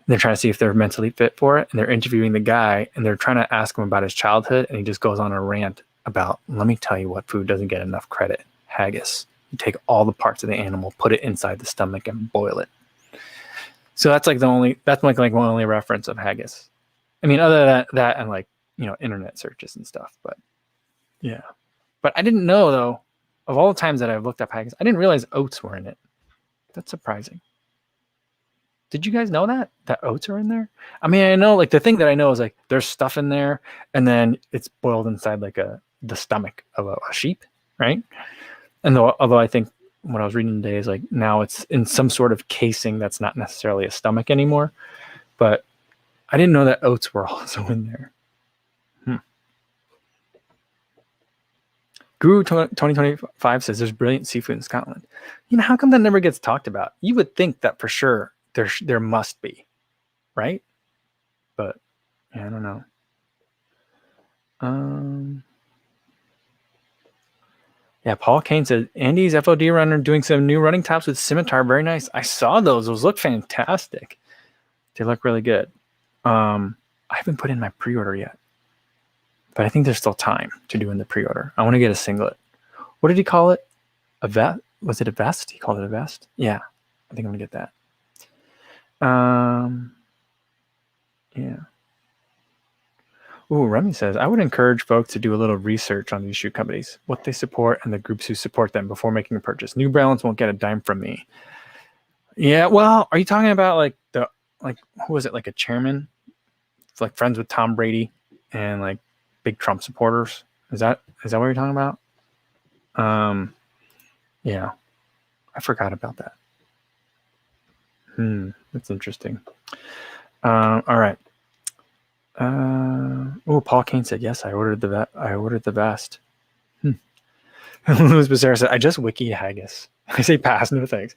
They're trying to see if they're mentally fit for it. And they're interviewing the guy and they're trying to ask him about his childhood. And he just goes on a rant about, let me tell you what food doesn't get enough credit. Haggis. You take all the parts of the animal, put it inside the stomach and boil it. So that's like my only reference of haggis. I mean, other than that and like, internet searches and stuff, but yeah. But I didn't know, though, of all the times that I've looked up haggis, I didn't realize oats were in it. That's surprising. Did you guys know that oats are in there? I mean, I know, like, the thing that I know is, like, there's stuff in there, and then it's boiled inside, like, the stomach of a sheep, right? And although I think what I was reading today is like now it's in some sort of casing that's not necessarily a stomach anymore. But I didn't know that oats were also in there. Guru 2025 says there's brilliant seafood in Scotland. You know, how come that never gets talked about? You would think that for sure there must be, right? But yeah, I don't know. Yeah, Paul Kane said Andy's FOD runner doing some new running tops with scimitar. Very nice. I saw those. Those look fantastic. They look really good. I haven't put in my pre-order yet, but I think there's still time to do in the pre-order. I want to get a singlet. What did he call it? A vest? Was it a vest? He called it a vest. Yeah, I think I'm gonna get that. Yeah. Ooh, Remy says, I would encourage folks to do a little research on these shoe companies, what they support, and the groups who support them before making a purchase. New Balance won't get a dime from me. Yeah, well, are you talking about who was it, like a chairman? It's like friends with Tom Brady and like big Trump supporters. Is that what you're talking about? Yeah. I forgot about that. That's interesting. All right. Paul Kane said, yes, I ordered the vest. Louis Becerra said, I just wiki haggis. I say pass, no thanks.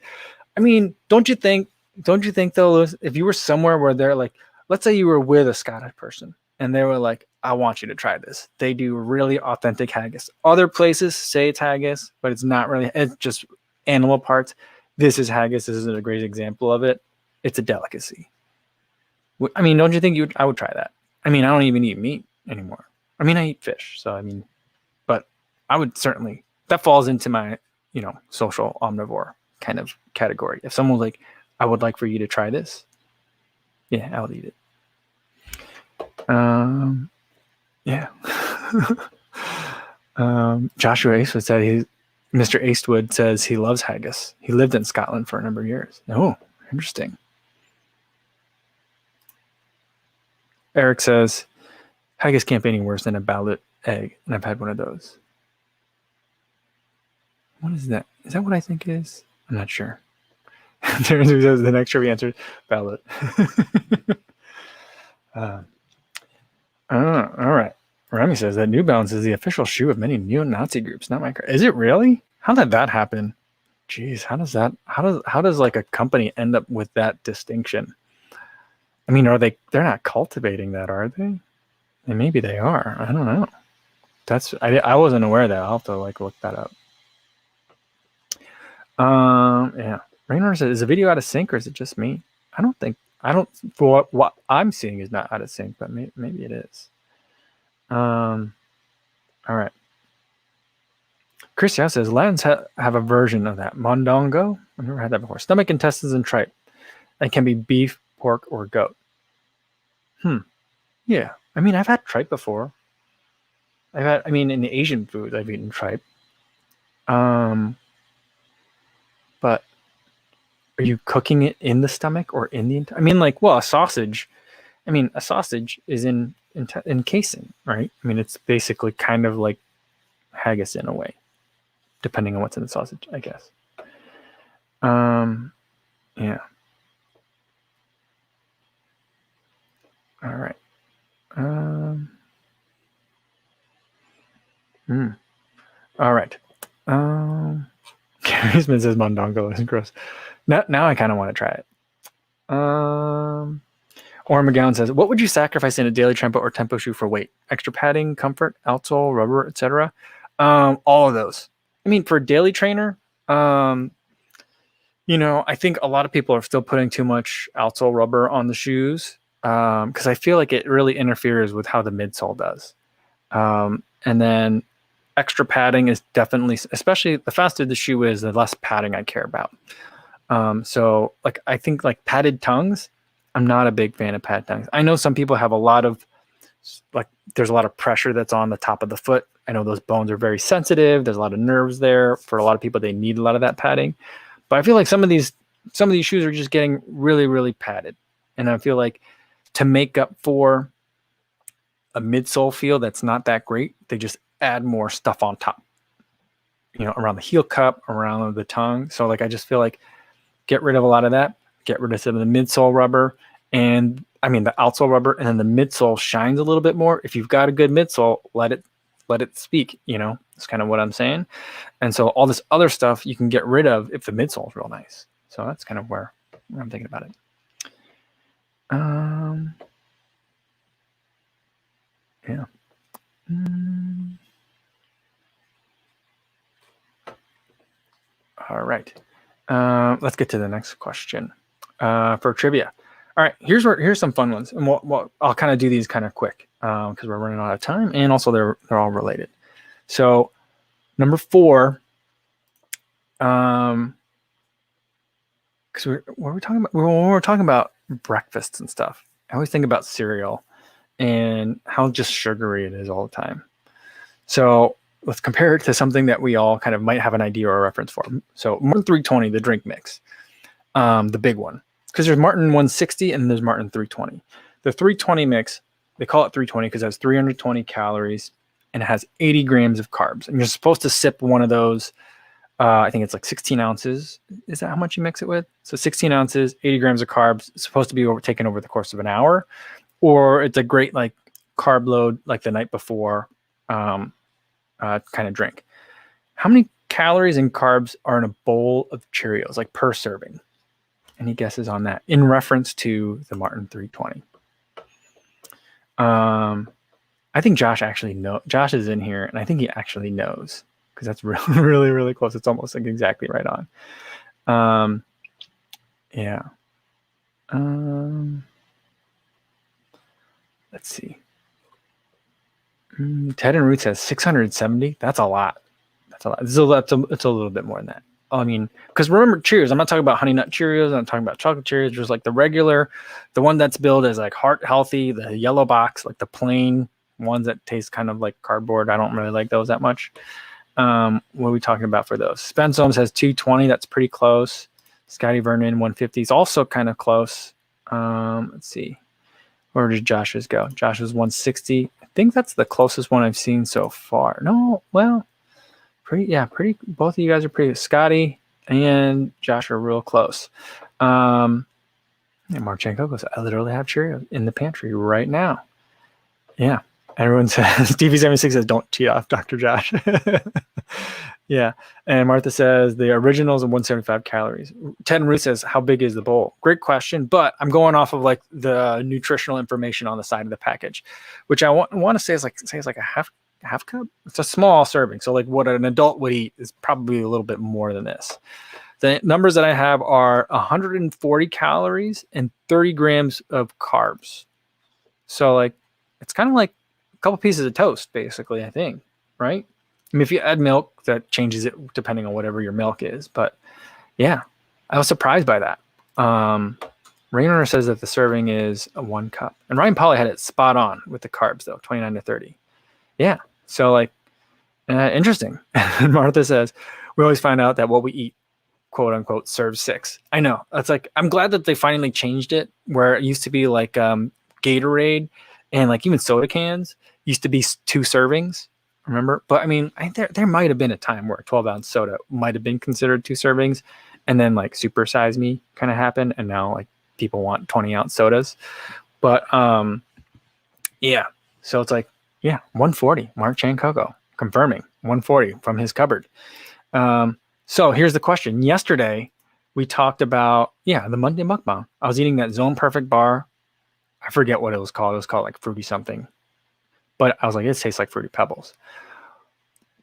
I mean, don't you think though, Louis, if you were somewhere where they're like, let's say you were with a Scottish person and they were like, I want you to try this. They do really authentic haggis. Other places say it's haggis, but it's not really, it's just animal parts. This is haggis. This is a great example of it. It's a delicacy. I mean, don't you think I would try that? I mean, I don't even eat meat anymore. I mean, I eat fish. So, I mean, but I would certainly, that falls into my, social omnivore kind of category. If someone was like, I would like for you to try this. Yeah, I would eat it. Yeah. Joshua Acewood said Mr. Acewood says he loves haggis. He lived in Scotland for a number of years. Oh, interesting. Eric says haggis can't be any worse than a ballot egg, and I've had one of those. What is that? Is that what I think it is? I'm not sure. Terrence says the next trivia answer, ballot. All right. Remy says that New Balance is the official shoe of many neo-Nazi groups. Not my. Is it really? How did that happen? Jeez, how does like a company end up with that distinction? I mean, they're not cultivating that, are they? And maybe they are. I don't know. I wasn't aware of that. I'll have to look that up. Yeah. Raynor says, is the video out of sync or is it just me? For what I'm seeing is not out of sync, but maybe it is. All right. Chris Yao says, Latins have a version of that. Mondongo? I've never had that before. Stomach, intestines, and tripe. It can be beef, pork, or goat. Yeah. I mean, I've had tripe before. In the Asian foods, I've eaten tripe. But are you cooking it in the stomach or in the? A sausage. A sausage is in casing, right? I mean, it's basically kind of like haggis in a way, depending on what's in the sausage, I guess. Yeah. All right. All right. Gary Smith says Mondongo isn't gross. Now I kind of want to try it. Or McGowan says, what would you sacrifice in a daily tempo or tempo shoe for weight? Extra padding, comfort, outsole, rubber, etc.? All of those. For a daily trainer, I think a lot of people are still putting too much outsole rubber on the shoes because I feel like it really interferes with how the midsole does. And then extra padding is definitely, especially the faster the shoe is, the less padding I care about. So I think padded tongues, I'm not a big fan of padded tongues. I know some people have a lot of there's a lot of pressure that's on the top of the foot. I know those bones are very sensitive. There's a lot of nerves there. For a lot of people, they need a lot of that padding. But I feel like some of these shoes are just getting really, really padded. And I feel like to make up for a midsole feel that's not that great, they just add more stuff on top. around the heel cup, around the tongue. So like I just feel like get rid of a lot of that, get rid of some of the midsole rubber, and I mean the outsole rubber, and then the midsole shines a little bit more. If you've got a good midsole, let it speak. It's kind of what I'm saying. And so all this other stuff you can get rid of if the midsole is real nice. So that's kind of where I'm thinking about it. Yeah. All right. Let's get to the next question for trivia. All right, here's some fun ones, and I'll kind of do these kind of quick because we're running out of time, and also they're all related. So number 4, because what were we talking about? When we're talking about breakfasts and stuff, I always think about cereal and how just sugary it is all the time. So let's compare it to something that we all kind of might have an idea or a reference for. So Martin 320, the drink mix, the big one. Because there's Martin 160 and there's Martin 320. The 320 mix, they call it 320 because it has 320 calories and it has 80 grams of carbs. And you're supposed to sip one of those. I think it's like 16 ounces. Is that how much you mix it with? So 16 ounces, 80 grams of carbs. It's supposed to be taken over the course of an hour. Or it's a great like carb load like the night before kind of drink. How many calories and carbs are in a bowl of Cheerios, like per serving? Any guesses on that in reference to the Martin 320? I think Josh actually knows. Josh is in here, and I think he actually knows because that's really, really, really close. It's almost like exactly right on. Yeah. Let's see. Ted and Root says 670. That's a lot. That's a lot. It's a little bit more than that. I mean, because remember Cheerios, I'm not talking about Honey Nut Cheerios. I'm talking about chocolate Cheerios. Just like the regular, the one that's billed as like heart healthy, the yellow box, like the plain ones that taste kind of like cardboard. I don't really like those that much. What are we talking about for those? Spence Holmes has 220. That's pretty close. Scotty Vernon 150 is also kind of close. Let's see. Where did Josh's go? Josh's 160. I think that's the closest one I've seen so far. No, well, pretty. Both of you guys are pretty. Scotty and Josh are real close. And Marchenko goes, I literally have Cheerios in the pantry right now. Yeah. Everyone says, TV76 says, don't cheat off Dr. Josh. Yeah. And Martha says, the originals are 175 calories. Ted and Ruth says, how big is the bowl? Great question. But I'm going off of like the nutritional information on the side of the package, which I want to say is like a half cup. It's a small serving. So like what an adult would eat is probably a little bit more than this. The numbers that I have are 140 calories and 30 grams of carbs. So like, it's kind of like a couple pieces of toast, basically, I think, right? I mean, if you add milk, that changes it depending on whatever your milk is. But yeah, I was surprised by that. Rainer says that the serving is a 1 cup. And Ryan Polly had it spot on with the carbs, though, 29 to 30. Yeah, so like, interesting. And Martha says, we always find out that what we eat, quote unquote, serves 6. I know. It's like, I'm glad that they finally changed it, where it used to be like Gatorade and like even soda cans used to be 2 servings. Remember? But I mean, there might have been a time where a 12-ounce soda might have been considered 2 servings, and then like Super Size Me kind of happened, and now like people want 20-ounce sodas. But yeah, so it's like, yeah, 140. Mark Chan Coco confirming 140 from his cupboard. So here's the question. Yesterday we talked about the Monday mukbang. I was eating that Zone Perfect bar. I forget what it was called. It was called like Fruity something. But I was like, it tastes like Fruity Pebbles.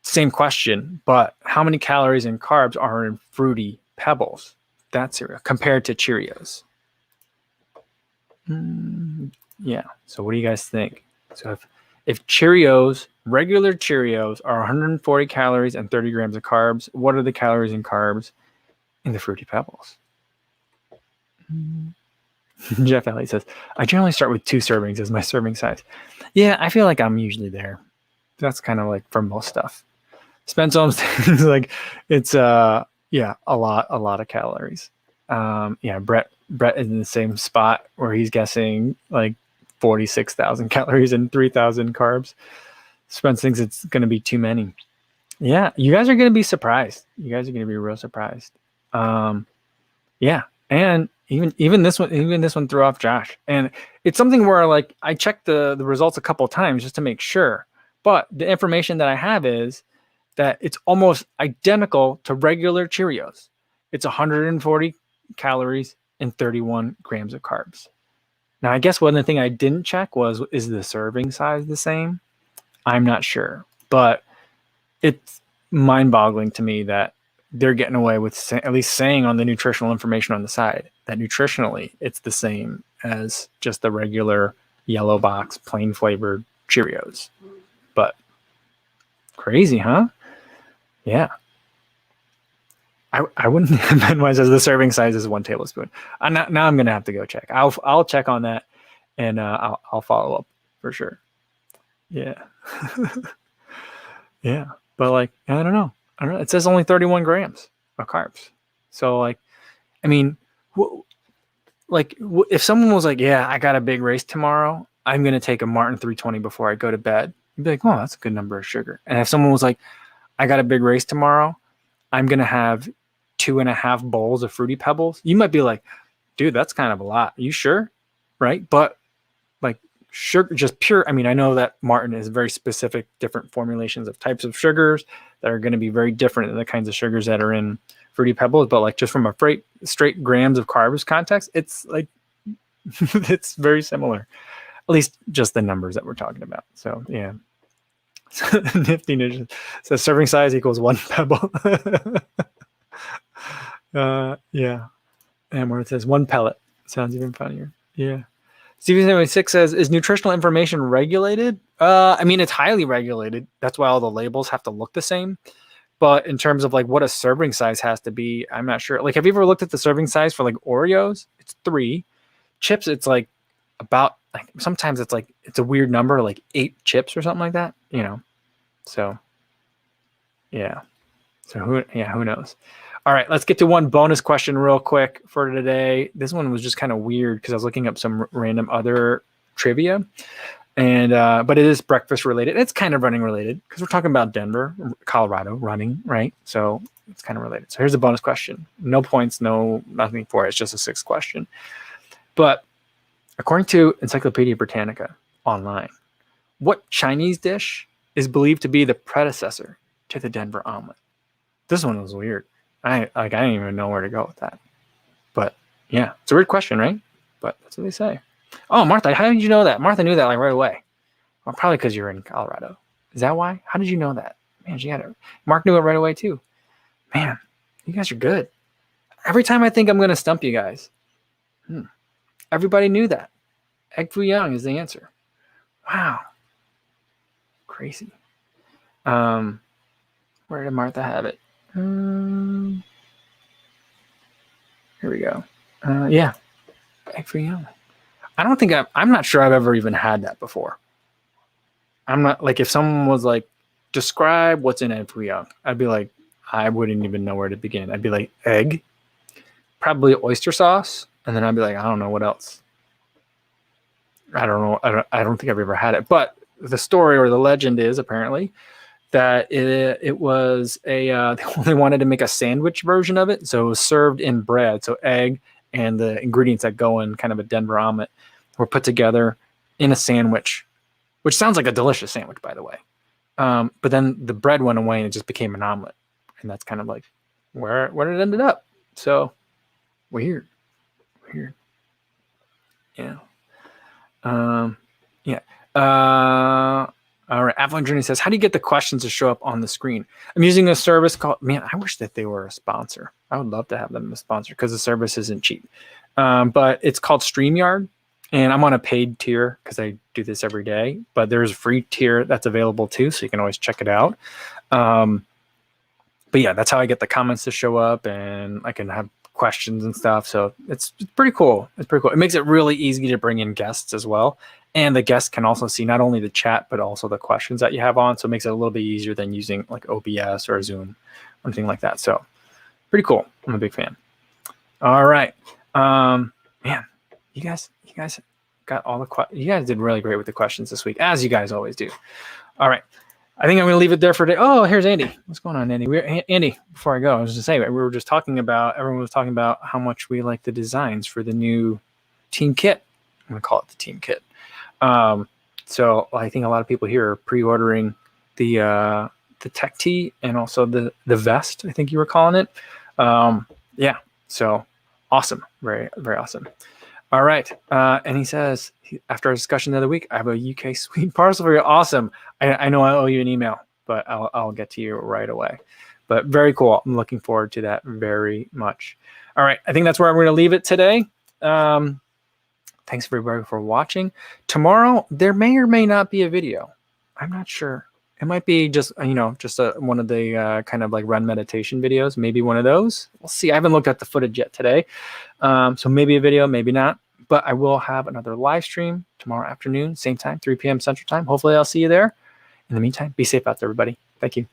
Same question, but how many calories and carbs are in Fruity Pebbles, that cereal, compared to Cheerios? Yeah. So what do you guys think? So if Cheerios, regular Cheerios, are 140 calories and 30 grams of carbs, what are the calories and carbs in the Fruity Pebbles? Jeff Elliott says, I generally start with 2 servings as my serving size. Yeah, I feel like I'm usually there. That's kind of like for most stuff. Spence Holmes things like it's a lot of calories. Brett is in the same spot where he's guessing like 46,000 calories and 3,000 carbs. Spence thinks it's going to be too many. Yeah, you guys are going to be surprised. You guys are going to be real surprised. Yeah, and even this one threw off Josh, and it's something where like I checked the results a couple of times just to make sure. But the information that I have is that it's almost identical to regular Cheerios. It's 140 calories and 31 grams of carbs. Now, I guess one thing I didn't check is the serving size the same? I'm not sure, but it's mind-boggling to me that they're getting away with at least saying on the nutritional information on the side that nutritionally it's the same as just the regular yellow box plain flavored Cheerios. But crazy, huh? Yeah. I wouldn't have been wise as the serving size is 1 tablespoon. Now I'm gonna have to go check. I'll check on that, and I'll follow up for sure. Yeah. Yeah, but like I don't know. It says only 31 grams of carbs. So like, I mean, if someone was like, "Yeah, I got a big race tomorrow. I'm gonna take a Martin 320 before I go to bed," you'd be like, "Oh, that's a good number of sugar." And if someone was like, "I got a big race tomorrow. I'm gonna have 2.5 bowls of Fruity Pebbles," you might be like, "Dude, that's kind of a lot. Are you sure?" Right? But like sugar, just pure. I mean, I know that Martin is very specific, different formulations of types of sugars that are going to be very different than the kinds of sugars that are in Fruity Pebbles. But like just from a straight grams of carbs context, it's like it's very similar. At least just the numbers that we're talking about. So yeah. Nifty Ninja says serving size equals 1 pebble. Yeah. And where it says 1 pellet. Sounds even funnier. Yeah. Steven76 says, is nutritional information regulated? I mean, it's highly regulated. That's why all the labels have to look the same. But in terms of like what a serving size has to be, I'm not sure. Like, have you ever looked at the serving size for like Oreos? It's 3. Chips, it's like about, like sometimes it's like, it's a weird number, like 8 chips or something like that, you know? So, yeah. So who knows? All right, let's get to one bonus question real quick for today. This one was just kind of weird because I was looking up some random other trivia, and but it is breakfast related. It's kind of running related because we're talking about Denver, Colorado, running, right? So it's kind of related. So here's a bonus question. No points, nothing for it. It's just a 6th question. But according to Encyclopedia Britannica online, what Chinese dish is believed to be the predecessor to the Denver omelet? This one was weird. I didn't even know where to go with that. But yeah, it's a weird question, right? But that's what they say. Oh, Martha, how did you know that? Martha knew that like right away. Well, probably because you're in Colorado. Is that why? How did you know that? Man, she had it. Mark knew it right away too. Man, you guys are good. Every time I think I'm going to stump you guys, everybody knew that. Egg foo young is the answer. Wow. Crazy. Where did Martha have it? Here we go. Yeah, egg foo young. I don't think I'm not sure I've ever even had that before. I'm not like if someone was like, describe what's in egg foo young, I'd be like, I wouldn't even know where to begin. I'd be like, egg, probably oyster sauce, and then I'd be like, I don't know what else. I don't know. I don't think I've ever had it. But the story or the legend is apparently that it was they only wanted to make a sandwich version of it, so it was served in bread. So egg and the ingredients that go in kind of a Denver omelet were put together in a sandwich, which sounds like a delicious sandwich, by the way. But then the bread went away and it just became an omelet, and that's kind of like where it ended up. So weird. Yeah. Yeah. All right. Avalon Journey says, how do you get the questions to show up on the screen? I'm using a service called, man, I wish that they were a sponsor. I would love to have them a sponsor because the service isn't cheap. But it's called StreamYard, and I'm on a paid tier because I do this every day, but there's a free tier that's available too. So you can always check it out. But yeah, that's how I get the comments to show up, and I can have questions and stuff. So it's pretty cool. It's pretty cool. It makes it really easy to bring in guests as well. And the guests can also see not only the chat, but also the questions that you have on. So it makes it a little bit easier than using like OBS or Zoom or anything like that. So pretty cool. I'm a big fan. All right. Man, you guys got all the you guys did really great with the questions this week, as you guys always do. All right. I think I'm going to leave it there for today. Oh, here's Andy. What's going on, Andy? Andy, before I go, I was just saying, we were just talking about, everyone was talking about how much we like the designs for the new team kit. I'm going to call it the team kit. So I think a lot of people here are pre-ordering the tech tee and also the vest, I think you were calling it. Yeah, so awesome. Very, very awesome. All right. And he says, after our discussion the other week, I have a UK sweet parcel for you. Awesome. I know I owe you an email, but I'll get to you right away. But very cool. I'm looking forward to that very much. All right. I think that's where I'm going to leave it today. Thanks everybody for watching. Tomorrow, there may or may not be a video. I'm not sure. It might be just, one of the kind of like run meditation videos. Maybe one of those. We'll see. I haven't looked at the footage yet today. So maybe a video, maybe not. But I will have another live stream tomorrow afternoon, same time, 3 p.m. Central Time. Hopefully I'll see you there. In the meantime, be safe out there, everybody. Thank you.